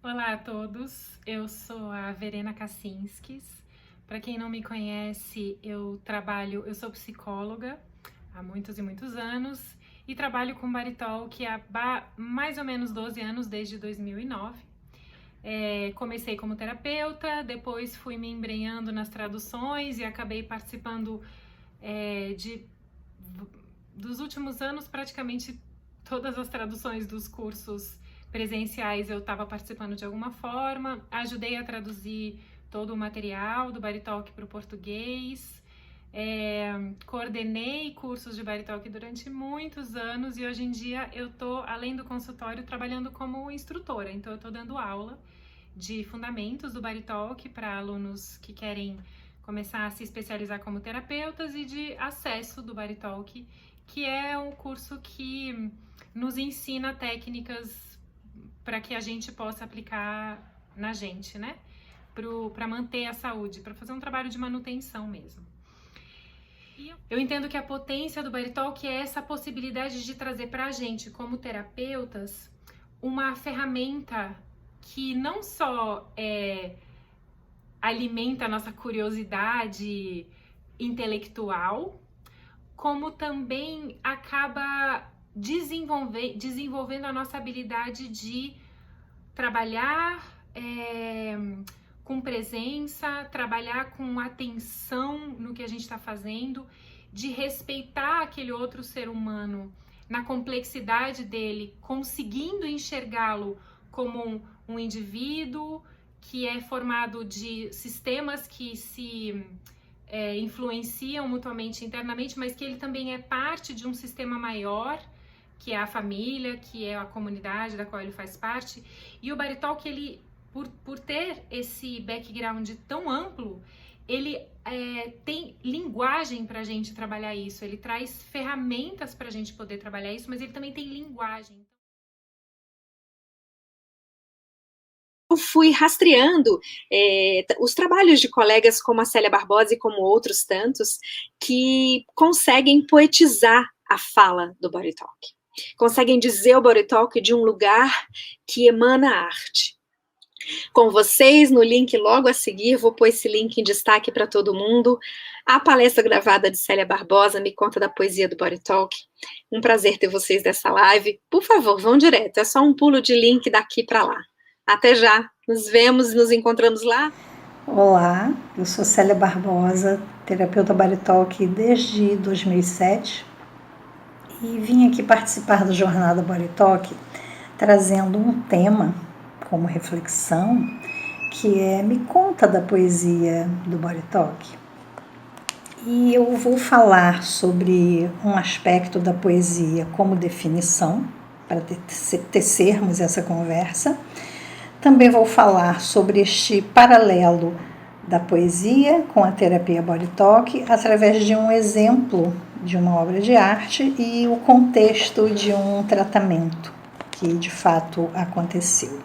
Olá a todos, eu sou a Verena Kaczynskis. Para quem não me conhece, eu sou psicóloga há muitos e muitos anos e trabalho com Body Talk há mais ou menos 12 anos, desde 2009. Comecei como terapeuta, depois fui me embrenhando nas traduções e acabei participando dos últimos anos, praticamente todas as traduções dos cursos presenciais eu estava participando de alguma forma, ajudei a traduzir todo o material do Body Talk para o português, coordenei cursos de Body Talk durante muitos anos e hoje em dia eu estou, além do consultório, trabalhando como instrutora, então eu estou dando aula de fundamentos do Body Talk para alunos que querem começar a se especializar como terapeutas e de acesso do Body Talk, que é um curso que nos ensina técnicas para que a gente possa aplicar na gente, né? Para manter a saúde, para fazer um trabalho de manutenção mesmo. Eu entendo que a potência do Body Talk é essa possibilidade de trazer para a gente, como terapeutas, uma ferramenta que não só alimenta a nossa curiosidade intelectual, como também acaba desenvolvendo a nossa habilidade de trabalhar com presença, trabalhar com atenção no que a gente está fazendo, de respeitar aquele outro ser humano na complexidade dele, conseguindo enxergá-lo como um indivíduo que é formado de sistemas que se influenciam mutuamente internamente, mas que ele também é parte de um sistema maior, que é a família, que é a comunidade da qual ele faz parte. E o Body Talk, ele, por ter esse background tão amplo, ele tem linguagem para a gente trabalhar isso, ele traz ferramentas para a gente poder trabalhar isso, mas ele também tem linguagem. Eu fui rastreando os trabalhos de colegas como a Célia Barbosa e como outros tantos que conseguem poetizar a fala do Body Talk. Conseguem dizer o Body Talk de um lugar que emana arte. Com vocês, no link logo a seguir, vou pôr esse link em destaque para todo mundo. A palestra gravada de Célia Barbosa, Me Conta da Poesia do Body Talk. Um prazer ter vocês nessa live. Por favor, vão direto, é só um pulo de link daqui para lá. Até já, nos vemos, nos encontramos lá. Olá, eu sou Célia Barbosa, terapeuta Body Talk desde 2007 e vim aqui participar da jornada Body Talk trazendo um tema como reflexão que é Me Conta da Poesia do Body Talk. E eu vou falar sobre um aspecto da poesia como definição, para tecermos essa conversa. Também vou falar sobre este paralelo da poesia com a terapia Body Talk através de um exemplo de uma obra de arte e o contexto de um tratamento que de fato aconteceu.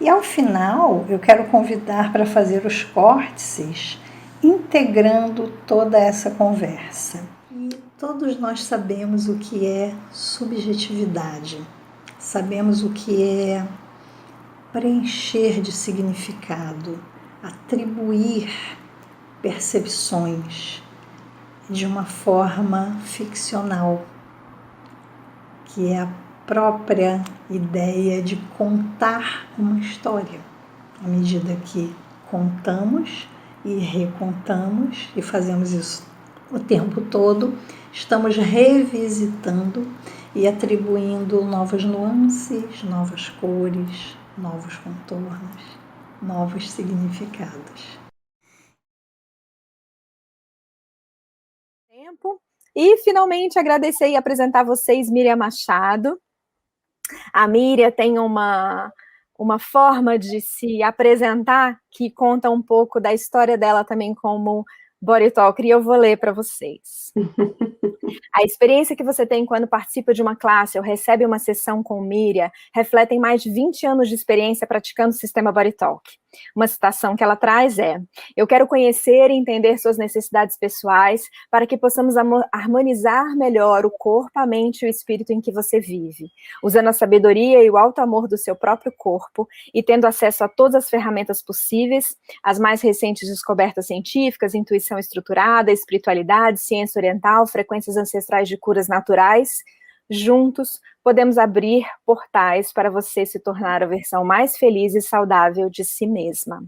E ao final eu quero convidar para fazer os córtices integrando toda essa conversa. E todos nós sabemos o que é subjetividade, sabemos o que é preencher de significado, atribuir percepções de uma forma ficcional, que é a própria ideia de contar uma história. À medida que contamos e recontamos, e fazemos isso o tempo todo, estamos revisitando e atribuindo novas nuances, novas cores, novos contornos, novos significados. E, finalmente, agradecer e apresentar a vocês Miriam Machado. A Miriam tem uma forma de se apresentar que conta um pouco da história dela também como Body Talker, e eu vou ler para vocês. A experiência que você tem quando participa de uma classe ou recebe uma sessão com Miriam refletem mais de 20 anos de experiência praticando o sistema Body Talk. Uma citação que ela traz é: eu quero conhecer e entender suas necessidades pessoais para que possamos harmonizar melhor o corpo, a mente e o espírito em que você vive, usando a sabedoria e o alto amor do seu próprio corpo e tendo acesso a todas as ferramentas possíveis, as mais recentes descobertas científicas, intuição estruturada, espiritualidade, ciência oriental, frequências ancestrais de curas naturais. Juntos, podemos abrir portais para você se tornar a versão mais feliz e saudável de si mesma.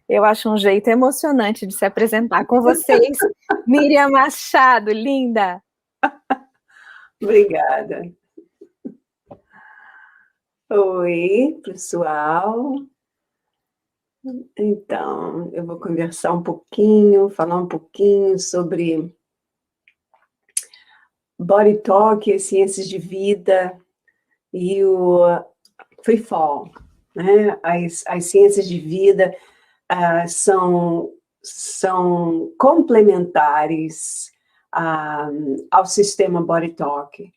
Eu acho um jeito emocionante de se apresentar com vocês. Miriam Machado, linda! Obrigada. Oi, pessoal. Então, eu vou conversar um pouquinho, falar um pouquinho sobre Body Talk, ciências de vida e o Free Fall, né? As ciências de vida são complementares ao sistema Body Talk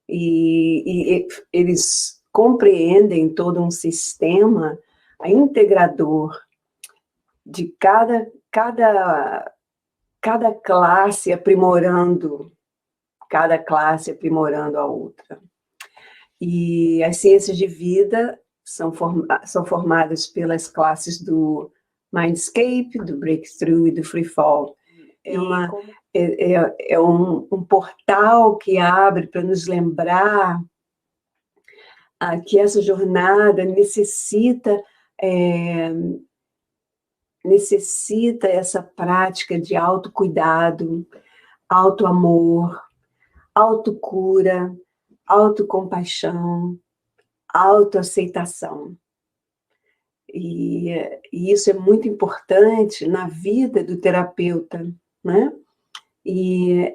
e eles compreendem todo um sistema integrador de cada classe aprimorando a outra. E as ciências de vida são formadas pelas classes do Mindscape, do Breakthrough e do Free Fall. É um portal que abre para nos lembrar que essa jornada necessita essa prática de autocuidado, autoamor, autocura, autocompaixão, autoaceitação. E isso é muito importante na vida do terapeuta, né? E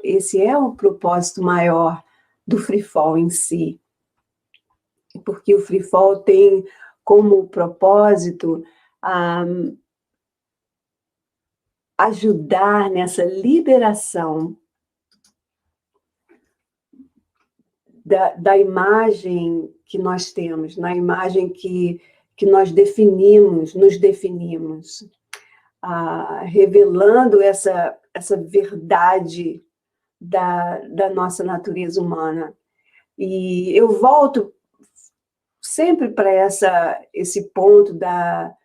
esse é o propósito maior do Free Fall em si. Porque o Free Fall tem como propósito ajudar nessa liberação da imagem que nós temos, na imagem que nós nos definimos, revelando essa verdade da nossa natureza humana. E eu volto sempre para esse ponto da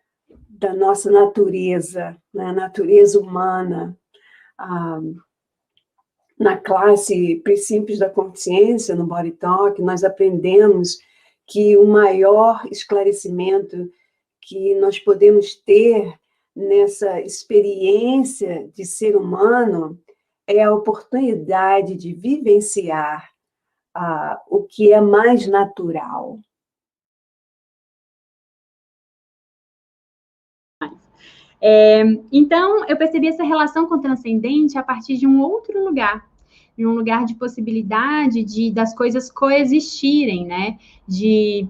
nossa natureza, né? Natureza humana. Na classe Princípios da Consciência, no Body Talk, nós aprendemos que o maior esclarecimento que nós podemos ter nessa experiência de ser humano é a oportunidade de vivenciar o que é mais natural. Então, eu percebi essa relação com o transcendente a partir de um outro lugar, de um lugar de possibilidade das coisas coexistirem, né? De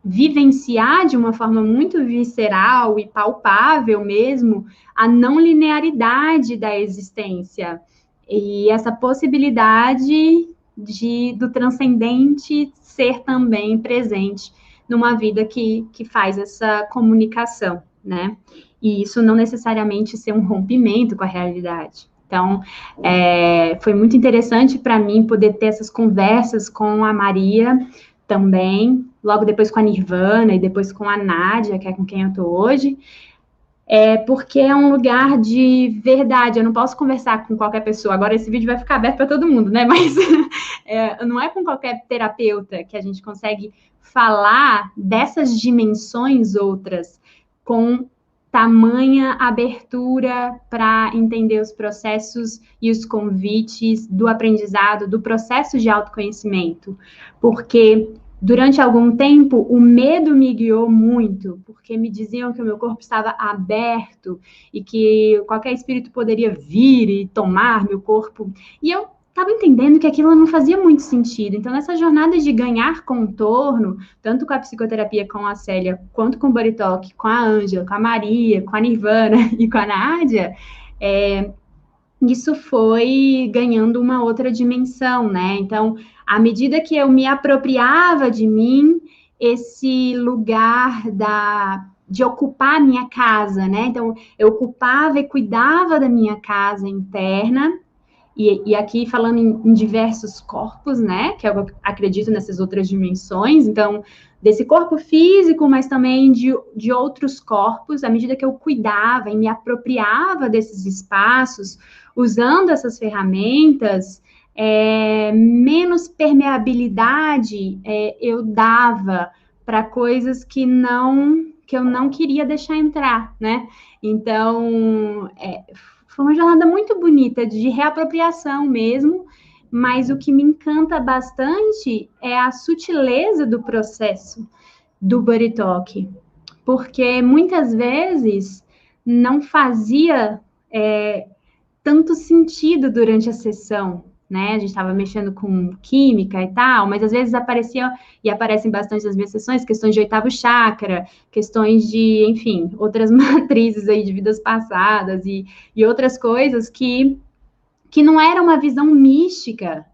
vivenciar de uma forma muito visceral e palpável mesmo a não linearidade da existência e essa possibilidade do transcendente ser também presente numa vida que faz essa comunicação, né? E isso não necessariamente ser um rompimento com a realidade. Então, foi muito interessante para mim poder ter essas conversas com a Maria também, logo depois com a Nirvana e depois com a Nádia, que é com quem eu estou hoje, porque é um lugar de verdade. Eu não posso conversar com qualquer pessoa. Agora esse vídeo vai ficar aberto para todo mundo, né? Mas não é com qualquer terapeuta que a gente consegue falar dessas dimensões outras com tamanha abertura para entender os processos e os convites do aprendizado, do processo de autoconhecimento. Porque durante algum tempo o medo me guiou muito, porque me diziam que o meu corpo estava aberto e que qualquer espírito poderia vir e tomar meu corpo. E eu estava entendendo que aquilo não fazia muito sentido. Então, nessa jornada de ganhar contorno, tanto com a psicoterapia com a Célia, quanto com o Body Talk, com a Ângela, com a Maria, com a Nirvana e com a Nádia, isso foi ganhando uma outra dimensão, né? Então, à medida que eu me apropriava de mim, esse lugar de ocupar a minha casa, né? Então, eu ocupava e cuidava da minha casa interna, e aqui falando em diversos corpos, né? Que eu acredito nessas outras dimensões. Então, desse corpo físico, mas também de outros corpos, à medida que eu cuidava e me apropriava desses espaços, usando essas ferramentas, menos permeabilidade eu dava para coisas que eu não queria deixar entrar, né? Então, foi uma jornada muito bonita de reapropriação mesmo, mas o que me encanta bastante é a sutileza do processo do Buddy Talk, porque muitas vezes não fazia tanto sentido durante a sessão, né? A gente estava mexendo com química e tal, mas às vezes aparecia, e aparecem bastante nas minhas sessões, questões de oitavo chakra, questões de, enfim, outras matrizes aí de vidas passadas e outras coisas que não era uma visão mística,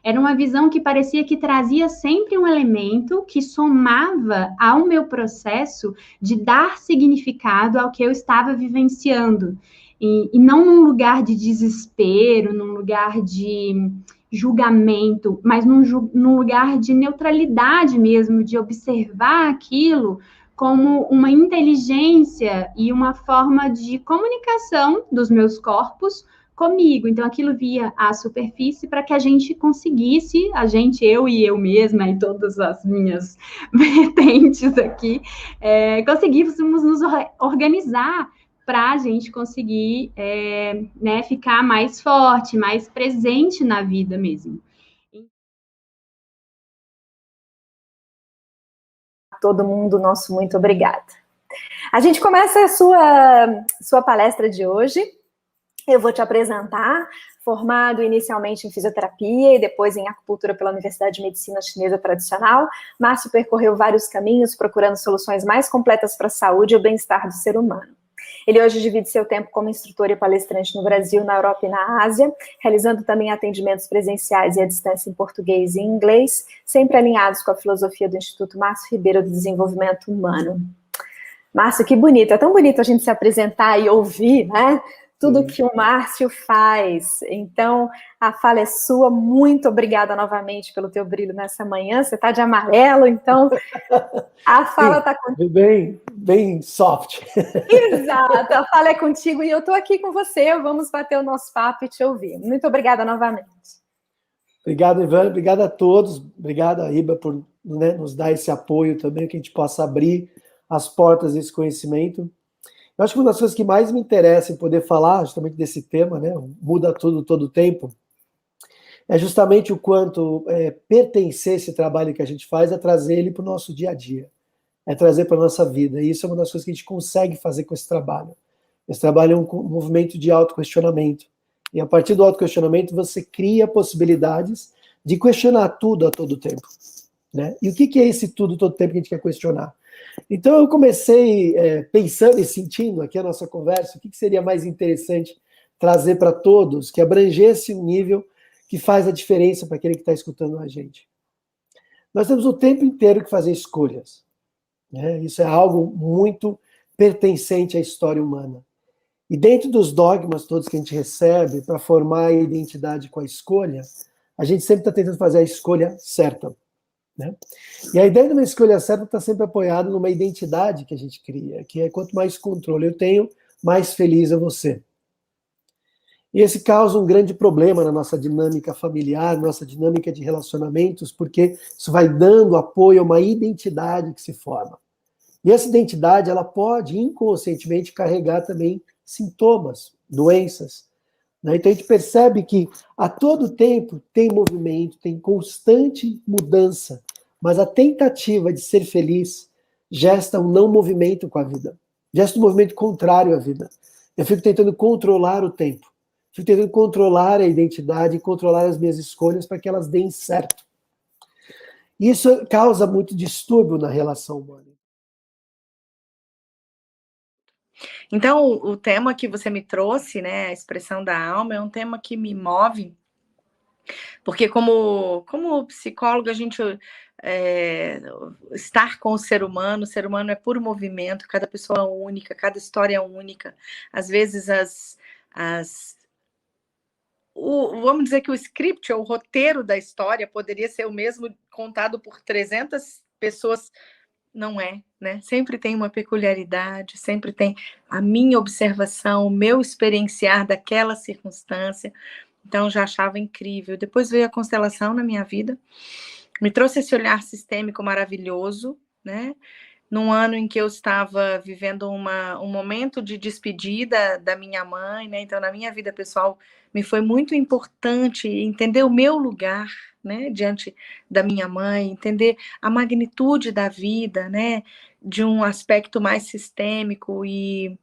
era uma visão que parecia que trazia sempre um elemento que somava ao meu processo de dar significado ao que eu estava vivenciando. E não num lugar de desespero, num lugar de julgamento, mas num lugar de neutralidade mesmo, de observar aquilo como uma inteligência e uma forma de comunicação dos meus corpos comigo. Então, aquilo via a superfície para que a gente conseguisse, eu e eu mesma, e todas as minhas vertentes aqui, conseguíssemos nos organizar para a gente conseguir né, ficar mais forte, mais presente na vida mesmo. Todo mundo, nosso muito obrigada. A gente começa a sua palestra de hoje. Eu vou te apresentar, formado inicialmente em fisioterapia e depois em acupuntura pela Universidade de Medicina Chinesa Tradicional, Márcio percorreu vários caminhos procurando soluções mais completas para a saúde e o bem-estar do ser humano. Ele hoje divide seu tempo como instrutor e palestrante no Brasil, na Europa e na Ásia, realizando também atendimentos presenciais e à distância em português e inglês, sempre alinhados com a filosofia do Instituto Márcio Ribeiro do Desenvolvimento Humano. Márcio, que bonito, é tão bonito a gente se apresentar e ouvir, né? Tudo que o Márcio faz. Então, a fala é sua. Muito obrigada novamente pelo teu brilho nessa manhã. Você está de amarelo, então a fala está contigo. Bem soft. Exato, a fala é contigo e eu estou aqui com você. Vamos bater o nosso papo e te ouvir. Muito obrigada novamente. Obrigado, Ivana. Obrigado a todos. Obrigado, Iba, por nos dar esse apoio também, que a gente possa abrir as portas desse conhecimento. Eu acho que uma das coisas que mais me interessa em poder falar justamente desse tema, né, muda tudo todo o tempo, é justamente o quanto pertencer esse trabalho que a gente faz é trazer ele para o nosso dia a dia, é trazer para a nossa vida. E isso é uma das coisas que a gente consegue fazer com esse trabalho. Esse trabalho é um movimento de autoquestionamento. E a partir do autoquestionamento você cria possibilidades de questionar tudo a todo tempo. Né? E o que é esse tudo todo tempo que a gente quer questionar? Então eu comecei pensando e sentindo aqui a nossa conversa, o que seria mais interessante trazer para todos, que abrangesse um nível que faz a diferença para aquele que está escutando a gente. Nós temos o tempo inteiro que fazer escolhas. Né? Isso é algo muito pertencente à história humana. E dentro dos dogmas todos que a gente recebe para formar a identidade com a escolha, a gente sempre está tentando fazer a escolha certa. Né? E a ideia de uma escolha certa está sempre apoiada numa identidade que a gente cria, que é quanto mais controle eu tenho, mais feliz eu vou ser. E esse causa um grande problema na nossa dinâmica familiar, nossa dinâmica de relacionamentos, porque isso vai dando apoio a uma identidade que se forma. E essa identidade, ela pode inconscientemente carregar também sintomas, doenças. Né? Então a gente percebe que a todo tempo tem movimento, tem constante mudança, mas a tentativa de ser feliz gesta um não movimento com a vida, gesta um movimento contrário à vida. Eu fico tentando controlar o tempo, fico tentando controlar a identidade, controlar as minhas escolhas para que elas deem certo. Isso causa muito distúrbio na relação humana. Então, o tema que você me trouxe, né, a expressão da alma, é um tema que me move, porque como psicóloga, a gente estar com o ser humano é puro movimento, cada pessoa é única, cada história é única. Às vezes vamos dizer que o script, ou o roteiro da história poderia ser o mesmo contado por 300 pessoas, não é, né? Sempre tem uma peculiaridade, sempre tem a minha observação, o meu experienciar daquela circunstância. Então, já achava incrível. Depois veio a constelação na minha vida, me trouxe esse olhar sistêmico maravilhoso, né? Num ano em que eu estava vivendo um momento de despedida da minha mãe, né? Então, na minha vida pessoal, me foi muito importante entender o meu lugar, né? Diante da minha mãe, entender a magnitude da vida, né? De um aspecto mais sistêmico. E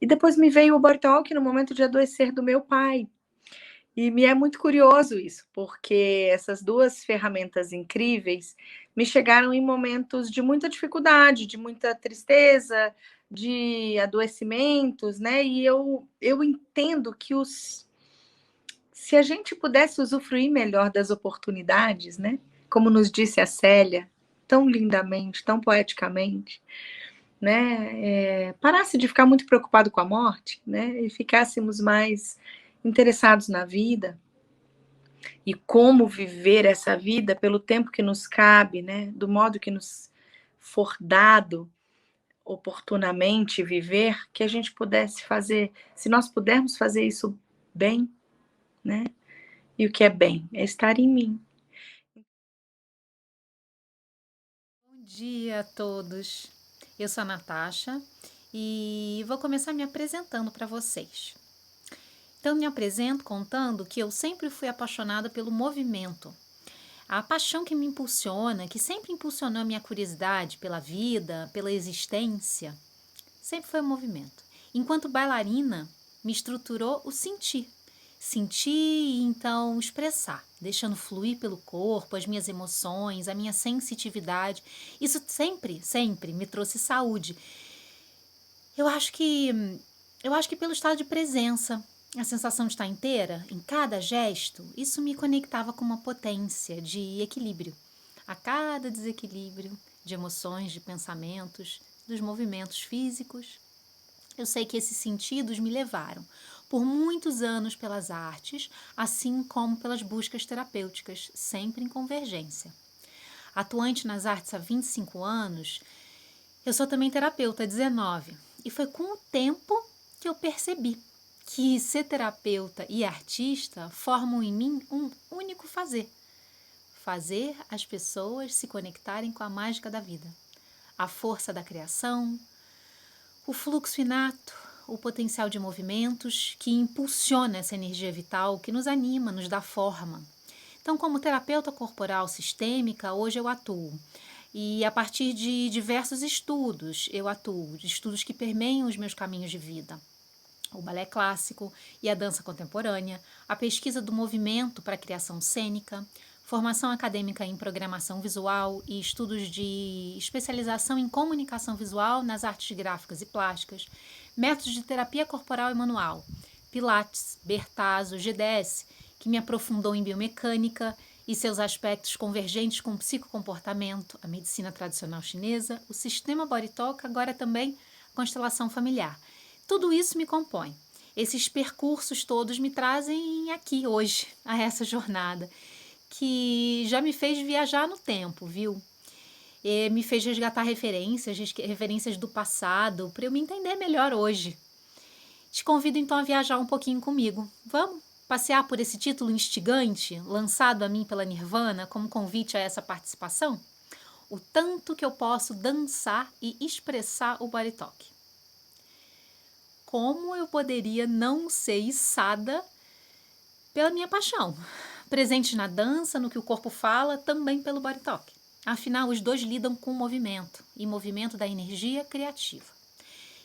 depois me veio o Body Talk no momento de adoecer do meu pai. E me é muito curioso isso, porque essas duas ferramentas incríveis me chegaram em momentos de muita dificuldade, de muita tristeza, de adoecimentos, né? E eu entendo que se a gente pudesse usufruir melhor das oportunidades, né? Como nos disse a Célia, tão lindamente, tão poeticamente, né? Parasse de ficar muito preocupado com a morte, né? E ficássemos mais interessados na vida e como viver essa vida pelo tempo que nos cabe, né? Do modo que nos for dado oportunamente viver, que a gente pudesse fazer, se nós pudermos fazer isso bem, né? E o que é bem? É estar em mim. Bom dia a todos. Eu sou a Natasha e vou começar me apresentando para vocês. Então, me apresento contando que eu sempre fui apaixonada pelo movimento. A paixão que me impulsiona, que sempre impulsionou a minha curiosidade pela vida, pela existência, sempre foi o movimento. Enquanto bailarina, me estruturou o sentir. Sentir e então expressar, deixando fluir pelo corpo as minhas emoções, a minha sensitividade. Isso sempre, sempre me trouxe saúde. Eu acho que pelo estado de presença, a sensação de estar inteira, em cada gesto, isso me conectava com uma potência de equilíbrio. A cada desequilíbrio de emoções, de pensamentos, dos movimentos físicos, eu sei que esses sentidos me levaram por muitos anos pelas artes, assim como pelas buscas terapêuticas, sempre em convergência. Atuante nas artes há 25 anos, eu sou também terapeuta há 19, e foi com o tempo que eu percebi que ser terapeuta e artista formam em mim um único fazer. Fazer as pessoas se conectarem com a mágica da vida, a força da criação, o fluxo inato, o potencial de movimentos que impulsiona essa energia vital, que nos anima, nos dá forma. Então, como terapeuta corporal sistêmica, hoje eu atuo. E a partir de diversos estudos, eu atuo, estudos que permeiam os meus caminhos de vida. O balé clássico e a dança contemporânea, a pesquisa do movimento para a criação cênica, formação acadêmica em programação visual e estudos de especialização em comunicação visual nas artes gráficas e plásticas, métodos de terapia corporal e manual, Pilates, Bertazo, GDS, que me aprofundou em biomecânica e seus aspectos convergentes com o psicocomportamento, a medicina tradicional chinesa, o sistema Body Talk, agora também a constelação familiar. Tudo isso me compõe. Esses percursos todos me trazem aqui hoje, a essa jornada, que já me fez viajar no tempo, viu? E me fez resgatar referências do passado, para eu me entender melhor hoje. Te convido então a viajar um pouquinho comigo. Vamos passear por esse título instigante, lançado a mim pela Nirvana, como convite a essa participação? O tanto que eu posso dançar e expressar o Body Talk. Como eu poderia não ser içada pela minha paixão? Presente na dança, no que o corpo fala, também pelo Body Talk. Afinal, os dois lidam com o movimento, e movimento da energia criativa.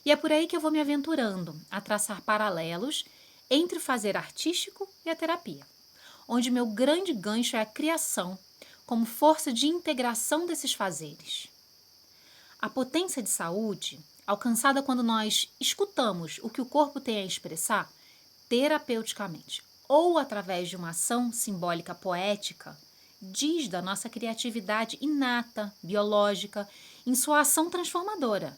E é por aí que eu vou me aventurando a traçar paralelos entre o fazer artístico e a terapia, onde meu grande gancho é a criação como força de integração desses fazeres. A potência de saúde, alcançada quando nós escutamos o que o corpo tem a expressar terapeuticamente, ou através de uma ação simbólica poética, diz da nossa criatividade inata, biológica, em sua ação transformadora.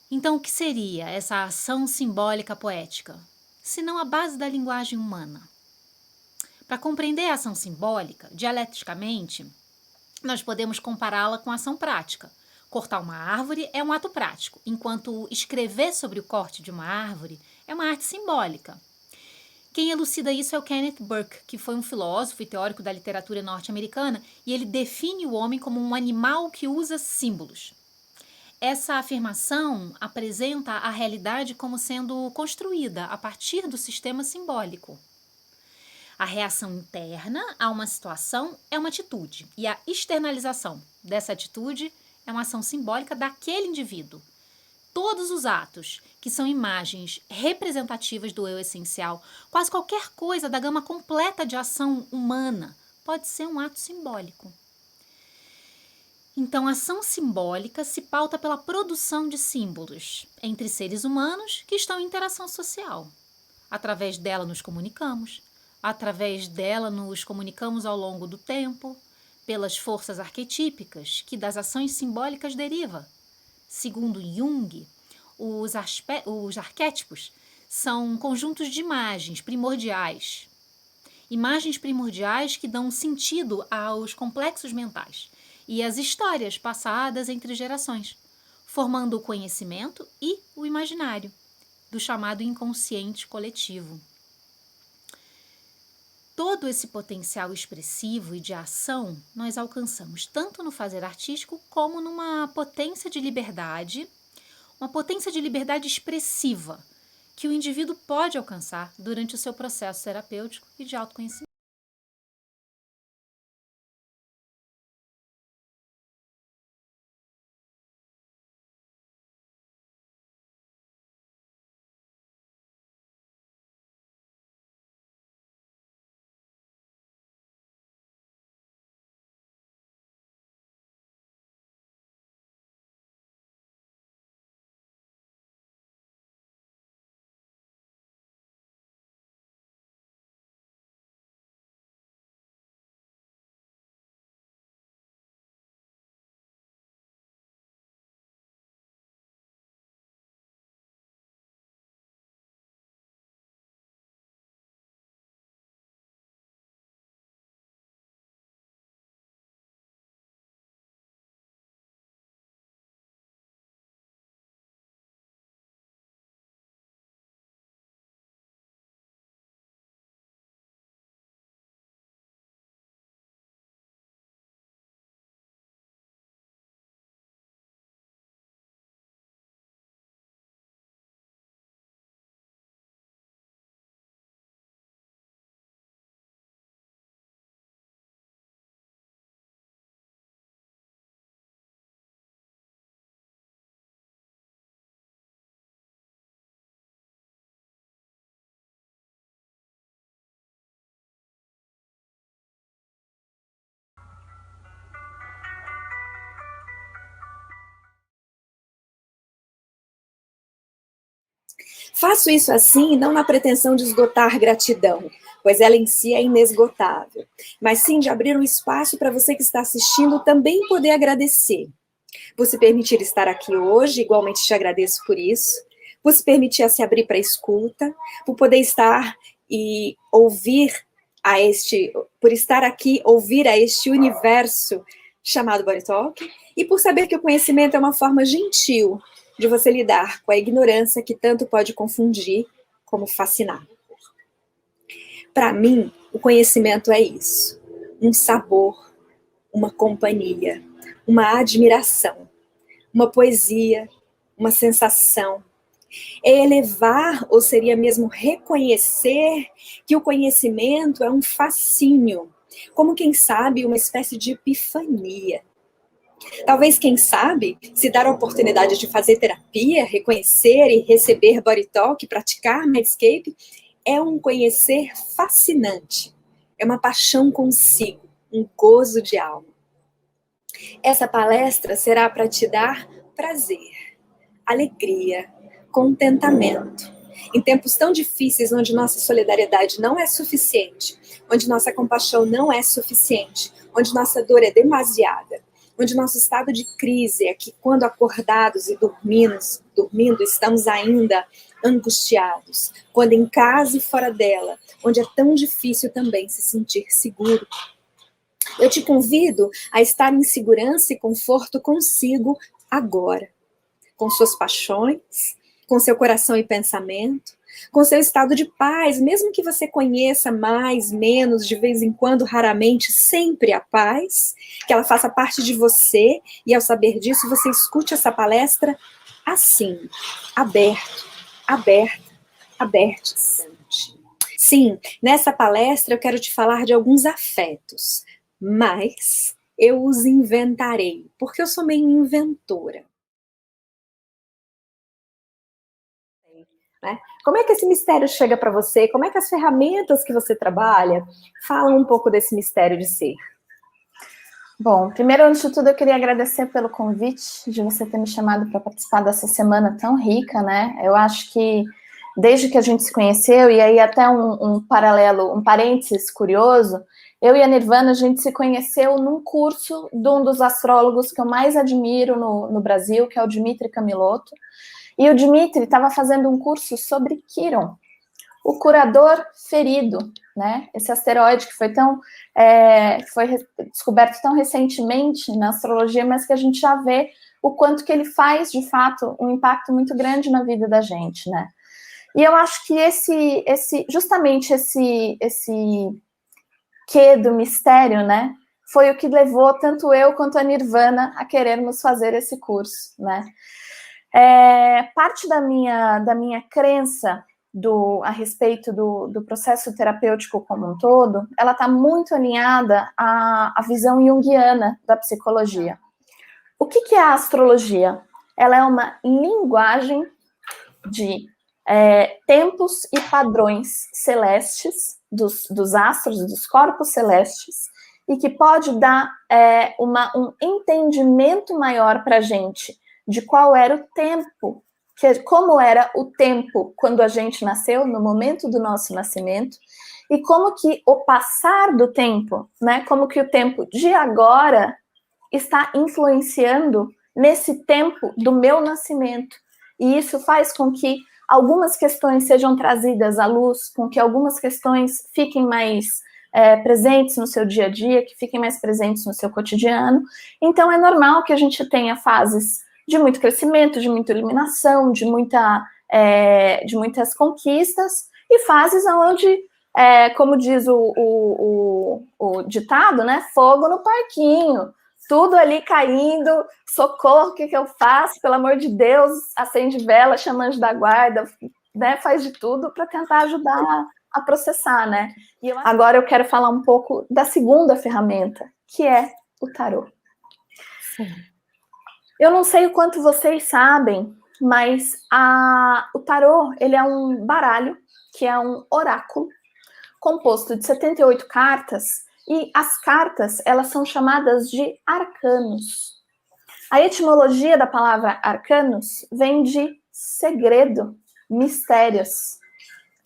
Então, o que seria essa ação simbólica poética, se não a base da linguagem humana? Para compreender a ação simbólica, dialeticamente, nós podemos compará-la com a ação prática. Cortar uma árvore é um ato prático, enquanto escrever sobre o corte de uma árvore é uma arte simbólica. Quem elucida isso é o Kenneth Burke, que foi um filósofo e teórico da literatura norte-americana, e ele define o homem como um animal que usa símbolos. Essa afirmação apresenta a realidade como sendo construída a partir do sistema simbólico. A reação interna a uma situação é uma atitude, e a externalização dessa atitude é uma ação simbólica daquele indivíduo. Todos os atos, que são imagens representativas do eu essencial, quase qualquer coisa da gama completa de ação humana, pode ser um ato simbólico. Então, a ação simbólica se pauta pela produção de símbolos entre seres humanos que estão em interação social. Através dela nos comunicamos, através dela nos comunicamos ao longo do tempo, pelas forças arquetípicas que das ações simbólicas deriva. Segundo Jung, os arquétipos são conjuntos de imagens primordiais. Imagens primordiais que dão sentido aos complexos mentais e às histórias passadas entre gerações, formando o conhecimento e o imaginário, do chamado inconsciente coletivo. Todo esse potencial expressivo e de ação nós alcançamos tanto no fazer artístico como numa potência de liberdade, uma potência de liberdade expressiva que o indivíduo pode alcançar durante o seu processo terapêutico e de autoconhecimento. Faço isso assim, não na pretensão de esgotar gratidão, pois ela em si é inesgotável, mas sim de abrir um espaço para você que está assistindo também poder agradecer. Por se permitir estar aqui hoje, igualmente te agradeço por isso, por se permitir a se abrir para a escuta, por poder estar e ouvir por estar aqui, ouvir a este universo chamado Body Talk, e por saber que o conhecimento é uma forma gentil de você lidar com a ignorância que tanto pode confundir como fascinar. Para mim, o conhecimento é isso, um sabor, uma companhia, uma admiração, uma poesia, uma sensação. É elevar, ou seria mesmo reconhecer, que o conhecimento é um fascínio, como quem sabe uma espécie de epifania. Talvez, quem sabe, se dar a oportunidade de fazer terapia, reconhecer e receber Body Talk, praticar Medscape, é um conhecer fascinante, é uma paixão consigo, um gozo de alma. Essa palestra será para te dar prazer, alegria, contentamento Em tempos tão difíceis, onde nossa solidariedade não é suficiente, onde nossa compaixão não é suficiente, onde nossa dor é demasiada, onde nosso estado de crise é que, quando acordados e dormindo, estamos ainda angustiados, quando em casa e fora dela, onde é tão difícil também se sentir seguro. Eu te convido a estar em segurança e conforto consigo agora, com suas paixões, com seu coração e pensamento, com seu estado de paz, mesmo que você conheça mais, menos, de vez em quando, raramente, sempre a paz, que ela faça parte de você, e ao saber disso, você escute essa palestra assim, aberta. Sim, nessa palestra eu quero te falar de alguns afetos, mas eu os inventarei, porque eu sou meio inventora. Né? Como é que esse mistério chega para você? Como é que as ferramentas que você trabalha falam um pouco desse mistério de ser? Bom, primeiro, antes de tudo, eu queria agradecer pelo convite, de você ter me chamado para participar dessa semana tão rica, né? Eu acho que desde que a gente se conheceu, e aí até um paralelo, um parênteses curioso, eu e a Nirvana, a gente se conheceu num curso de um dos astrólogos que eu mais admiro no Brasil, que é o Dmitry Camilotto. E o Dmitry estava fazendo um curso sobre Quiron, o curador ferido, né? Esse asteroide que foi descoberto tão recentemente na astrologia, mas que a gente já vê o quanto que ele faz, de fato, um impacto muito grande na vida da gente, né? E eu acho que justamente esse quê do mistério, né? Foi o que levou tanto eu quanto a Nirvana a querermos fazer esse curso, né? Parte da minha crença a respeito do processo terapêutico como um todo, ela está muito alinhada à visão junguiana da psicologia. O que é a astrologia? Ela é uma linguagem de tempos e padrões celestes, dos astros, dos corpos celestes, e que pode dar um entendimento maior para a gente de qual era o tempo, como era o tempo quando a gente nasceu, no momento do nosso nascimento, e como que o passar do tempo, né, como que o tempo de agora está influenciando nesse tempo do meu nascimento. E isso faz com que algumas questões sejam trazidas à luz, com que algumas questões fiquem mais presentes no seu dia a dia, que fiquem mais presentes no seu cotidiano. Então, é normal que a gente tenha fases de muito crescimento, de muita iluminação, de muitas conquistas, e fases onde, como diz o ditado, né, fogo no parquinho, tudo ali caindo, socorro, o que eu faço? Pelo amor de Deus, acende vela, chama anjo da guarda, né, faz de tudo para tentar ajudar a processar, né? Agora eu quero falar um pouco da segunda ferramenta, que é o tarô. Sim. Eu não sei o quanto vocês sabem, mas o tarô, ele é um baralho, que é um oráculo, composto de 78 cartas, e as cartas, elas são chamadas de arcanos. A etimologia da palavra arcanos vem de segredo, mistérios.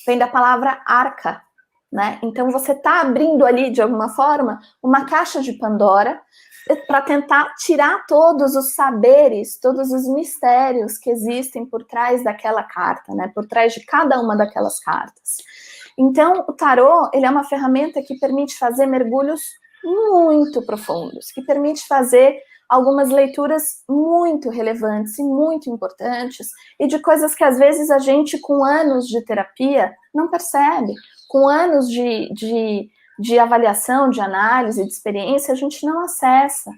Vem da palavra arca, né? Então você está abrindo ali, de alguma forma, uma caixa de Pandora para tentar tirar todos os saberes, todos os mistérios que existem por trás daquela carta, né? Por trás de cada uma daquelas cartas. Então, o tarô, ele é uma ferramenta que permite fazer mergulhos muito profundos, que permite fazer algumas leituras muito relevantes e muito importantes, e de coisas que, às vezes, a gente, com anos de terapia, não percebe. Com anos de avaliação, de análise, de experiência, a gente não acessa.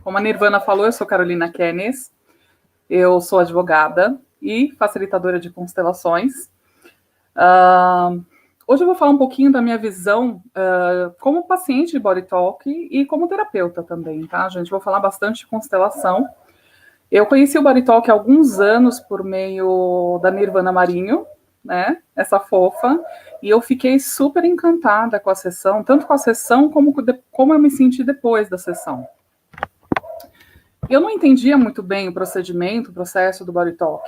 Como a Nirvana falou, eu sou Carolina Kenes, eu sou advogada e facilitadora de constelações. Hoje eu vou falar um pouquinho da minha visão como paciente de Body Talk e como terapeuta também, tá, gente? Vou falar bastante de constelação. Eu conheci o Body Talk há alguns anos por meio da Nirvana Marinho, né, essa fofa, e eu fiquei super encantada com a sessão, tanto com a sessão como eu me senti depois da sessão. Eu não entendia muito bem o procedimento, o processo do Body Talk,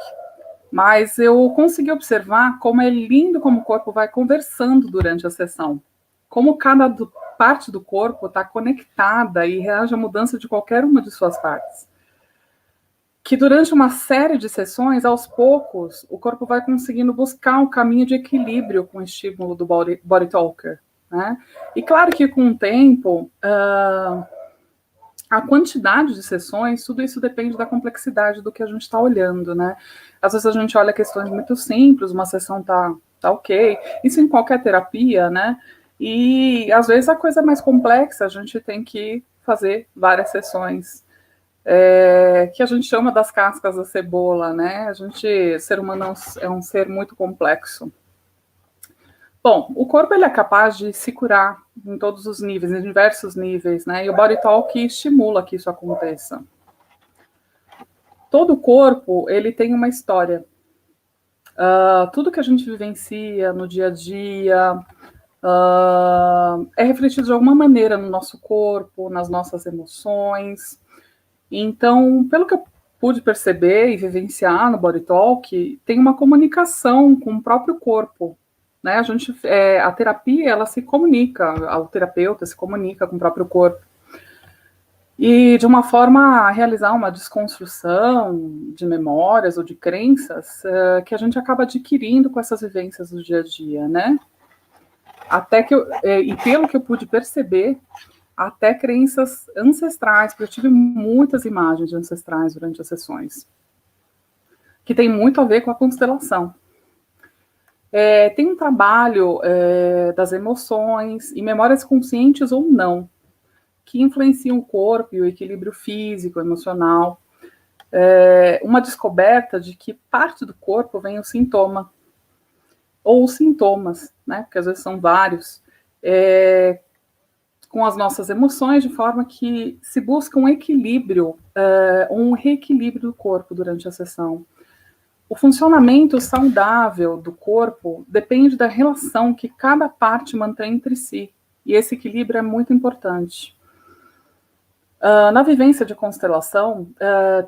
mas eu consegui observar como é lindo como o corpo vai conversando durante a sessão, como cada parte do corpo está conectada e reage à mudança de qualquer uma de suas partes. Que durante uma série de sessões, aos poucos, o corpo vai conseguindo buscar um caminho de equilíbrio com o estímulo do body talker, né? E claro que com o tempo, a quantidade de sessões, tudo isso depende da complexidade do que a gente está olhando, né? Às vezes a gente olha questões muito simples, uma sessão tá ok, isso em qualquer terapia, né? E às vezes a coisa mais complexa, a gente tem que fazer várias sessões, que a gente chama das cascas da cebola, né? Ser humano é um ser muito complexo. Bom, o corpo ele é capaz de se curar em todos os níveis, em diversos níveis, né? E o Body Talk estimula que isso aconteça. Todo o corpo, ele tem uma história. Tudo que a gente vivencia no dia a dia é refletido de alguma maneira no nosso corpo, nas nossas emoções. Então, pelo que eu pude perceber e vivenciar no Body Talk, tem uma comunicação com o próprio corpo, né? A terapia, ela se comunica, o terapeuta se comunica com o próprio corpo. E de uma forma a realizar uma desconstrução de memórias ou de crenças que a gente acaba adquirindo com essas vivências do dia a dia, né? E pelo que eu pude perceber, até crenças ancestrais, porque eu tive muitas imagens ancestrais durante as sessões, que tem muito a ver com a constelação. Tem um trabalho das emoções e memórias conscientes ou não, que influenciam o corpo e o equilíbrio físico, emocional. Uma descoberta de que parte do corpo vem o sintoma, ou os sintomas, né? Porque às vezes são vários, com as nossas emoções, de forma que se busca um equilíbrio, um reequilíbrio do corpo durante a sessão. O funcionamento saudável do corpo depende da relação que cada parte mantém entre si, e esse equilíbrio é muito importante. Na vivência de constelação,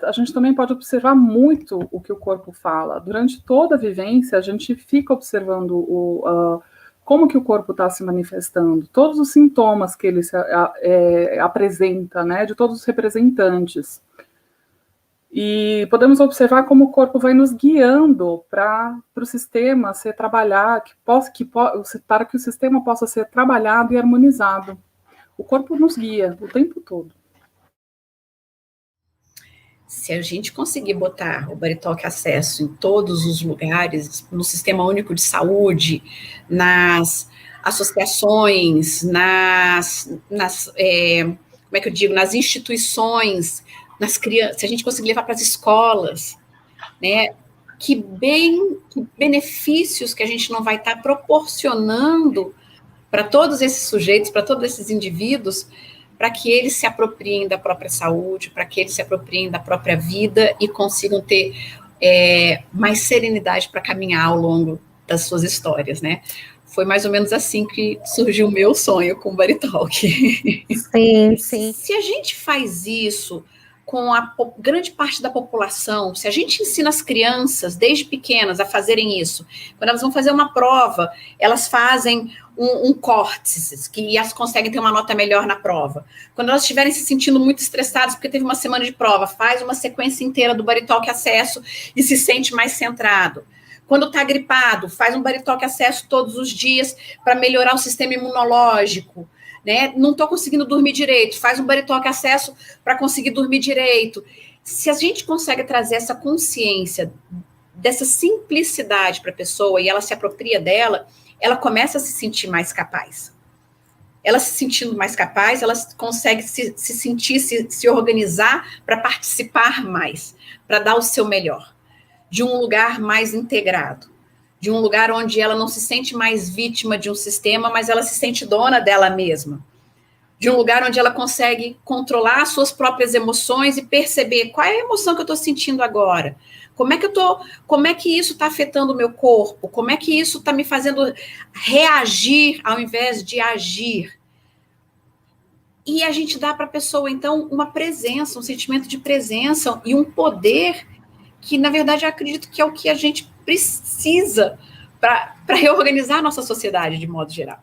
a gente também pode observar muito o que o corpo fala. Durante toda a vivência, a gente fica observando como que o corpo está se manifestando, todos os sintomas que ele apresenta, né, de todos os representantes. E podemos observar como o corpo vai nos guiando para o sistema ser trabalhado, para que o sistema possa ser trabalhado e harmonizado. O corpo nos guia o tempo todo. Se a gente conseguir botar o Body Talk Acesso em todos os lugares, no Sistema Único de Saúde, nas associações, nas instituições, nas crianças, se a gente conseguir levar para as escolas, né, que benefícios que a gente não vai estar proporcionando para todos esses sujeitos, para todos esses indivíduos, para que eles se apropriem da própria saúde, para que eles se apropriem da própria vida e consigam ter mais serenidade para caminhar ao longo das suas histórias, né? Foi mais ou menos assim que surgiu o meu sonho com o Body Talk. Sim, sim. Se a gente faz isso com a grande parte da população, se a gente ensina as crianças, desde pequenas, a fazerem isso, quando elas vão fazer uma prova, elas fazem um córtice, que elas conseguem ter uma nota melhor na prova. Quando elas estiverem se sentindo muito estressadas, porque teve uma semana de prova, faz uma sequência inteira do Body Talk Acesso e se sente mais centrado. Quando está gripado, faz um Body Talk Acesso todos os dias para melhorar o sistema imunológico. Né? Não estou conseguindo dormir direito, faz um Body Talk Acesso para conseguir dormir direito. Se a gente consegue trazer essa consciência, dessa simplicidade para a pessoa e ela se apropria dela, ela começa a se sentir mais capaz. Ela se sentindo mais capaz, ela consegue se organizar para participar mais, para dar o seu melhor, de um lugar mais integrado, de um lugar onde ela não se sente mais vítima de um sistema, mas ela se sente dona dela mesma. De um lugar onde ela consegue controlar as suas próprias emoções e perceber qual é a emoção que eu estou sentindo agora. Como é que isso está afetando o meu corpo? Como é que isso está me fazendo reagir ao invés de agir? e a gente dá para a pessoa, então, uma presença, um sentimento de presença e um poder que, na verdade, eu acredito que é o que a gente precisa para reorganizar a nossa sociedade de modo geral.